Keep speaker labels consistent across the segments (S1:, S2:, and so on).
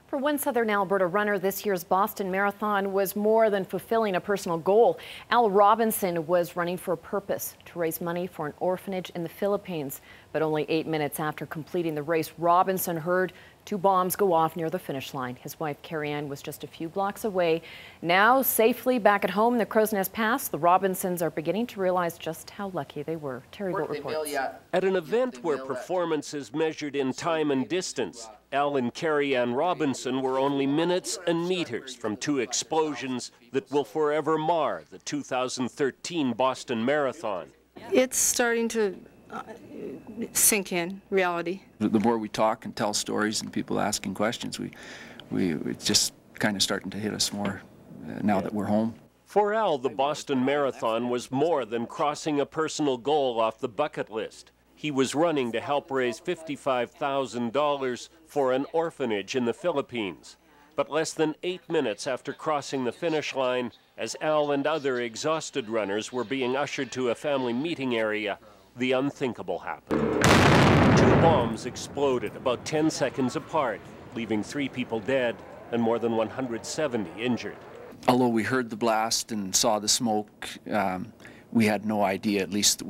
S1: For one Southern Alberta runner, this year's Boston Marathon was more than fulfilling a personal goal. Al Robinson was running for a purpose, to raise money for an orphanage in the Philippines. But only 8 minutes after completing the race, Robinson heard 2 bombs go off near the finish line. His wife, Carrie Ann, was just a few blocks away. Now, safely back at home in the Crow's Nest Pass, the Robinsons are beginning to realize just how lucky they were. Terry Boat reports.
S2: At an event where performance is measured in time and distance, Al and Carrie Ann Robinson were only minutes and meters from 2 explosions that will forever mar the 2013 Boston Marathon.
S3: It's starting to sink in, reality.
S4: The more we talk and tell stories and people asking questions, it's just kind of starting to hit us more now that we're home.
S2: For Al, the Boston Marathon was more than crossing a personal goal off the bucket list. He was running to help raise $55,000 for an orphanage in the Philippines. But less than 8 minutes after crossing the finish line, as Al and other exhausted runners were being ushered to a family meeting area, the unthinkable happened. 2 bombs exploded about 10 seconds apart, leaving 3 people dead and more than 170 injured.
S4: Although we heard the blast and saw the smoke, we had no idea, at least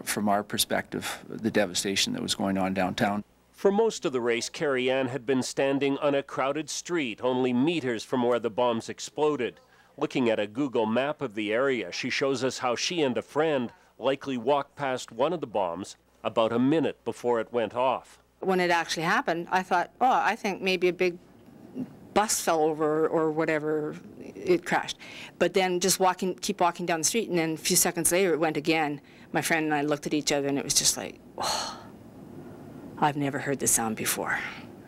S4: from our perspective, the devastation that was going on downtown.
S2: For most of the race, Carrie Ann had been standing on a crowded street only meters from where the bombs exploded. Looking at a Google map of the area, she shows us how she and a friend likely walked past one of the bombs about a minute before it went off.
S3: When it actually happened, I thought, oh, I think maybe a big bus fell over or whatever, it crashed. But then just keep walking down the street, and then a few seconds later it went again. My friend and I looked at each other and it was just like, oh, I've never heard this sound before.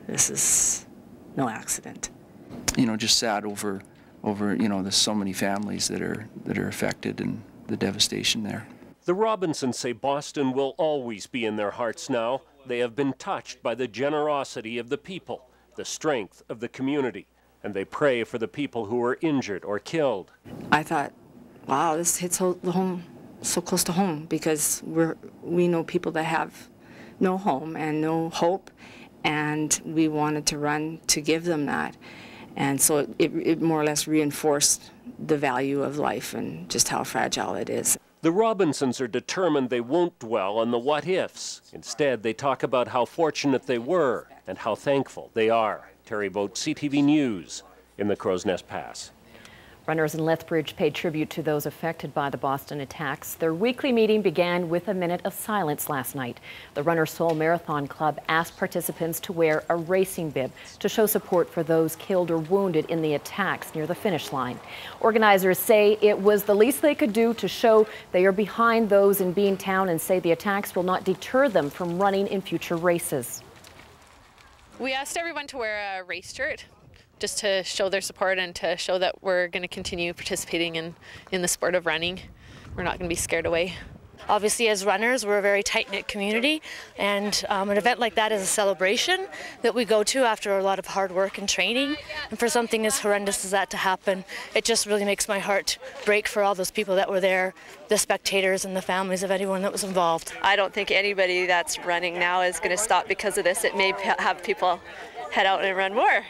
S3: This is no accident.
S4: You know, just sad over there's so many families that are affected and the devastation there.
S2: The Robinsons say Boston will always be in their hearts now. They have been touched by the generosity of the people, the strength of the community, and they pray for the people who were injured or killed.
S3: I thought, wow, this hits home so close to home, because we know people that have no home and no hope, and we wanted to run to give them that. And so it more or less reinforced the value of life and just how fragile it is.
S2: The Robinsons are determined they won't dwell on the what-ifs. Instead, they talk about how fortunate they were and how thankful they are. Terry Boat, CTV News, in the Crow's Nest Pass.
S1: Runners in Lethbridge paid tribute to those affected by the Boston attacks. Their weekly meeting began with a minute of silence last night. The Runner Soul Marathon Club asked participants to wear a racing bib to show support for those killed or wounded in the attacks near the finish line. Organizers say it was the least they could do to show they are behind those in Beantown, and say the attacks will not deter them from running in future races.
S5: We asked everyone to wear a race shirt, just to show their support and to show that we're going to continue participating in the sport of running. We're not going to be scared away.
S6: Obviously, as runners, we're a very tight-knit community, and an event like that is a celebration that we go to after a lot of hard work and training. And for something as horrendous as that to happen, it just really makes my heart break for all those people that were there, the spectators and the families of anyone that was involved.
S7: I don't think anybody that's running now is going to stop because of this. It may have people head out and run more.